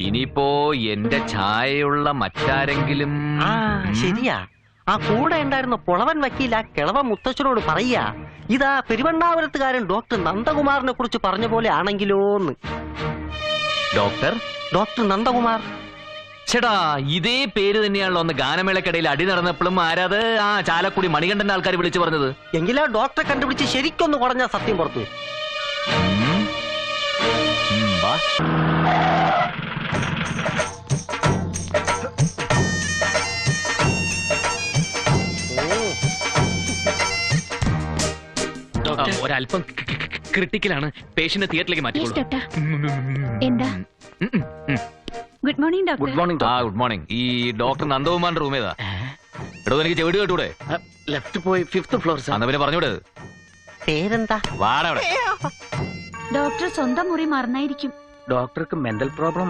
ഇനിയിപ്പോ എന്റെ ഛായയുള്ള മറ്റാരെങ്കിലും. ശരിയാ, ആ കൂടെ ഉണ്ടായിരുന്ന പുളവൻ വക്കീൽ ആ കിളവ മുത്തച്ഛനോട് പറയാ, ഇതാ പെരുവണ്ണാപുരത്തുകാരൻ ഡോക്ടർ നന്ദകുമാറിനെ കുറിച്ച് പറഞ്ഞ പോലെ ആണെങ്കിലോന്ന്. ഡോക്ടർ നന്ദകുമാർ. ചേടാ, ഇതേ പേര് തന്നെയാണല്ലോ അന്ന് ഗാനമേളക്കിടയിൽ അടി നടന്നപ്പോഴും ആരാത് ആ ചാലക്കുടി മണികണ്ഠന്റെ ആൾക്കാർ വിളിച്ചു പറഞ്ഞത്. എങ്കിലാ ഡോക്ടറെ കണ്ടുപിടിച്ച് ശരിക്കൊന്ന് കുറഞ്ഞ സത്യം പുറത്തു. ഒരല്പം ക്രിട്ടിക്കലാണ്. പേഷ്യന്റ് തിയേറ്ററിലേക്ക് മാറ്റിക്കോളൂ. എന്താ? Good morning doctor. Good morning. ആ ഗുഡ് മോർണിംഗ്. ഈ ഡോക്ടർ നന്ദകുമാറിന്റെ റൂം ഏതാ? എടോ, എനിക്ക് ചെവിട് കേട്ടൂടെ? ലെഫ്റ്റ് പോയി 5th ഫ്ലോർ. അന്ന് പിന്നെ പറഞ്ഞൂടെ? പേരെന്താ? വാടവിടെ. ഡോക്ടർ സ്വന്തം മുറി മറന്നായിരിക്കും. ഡോക്ടർക്ക് മെന്റൽ പ്രോബ്ലം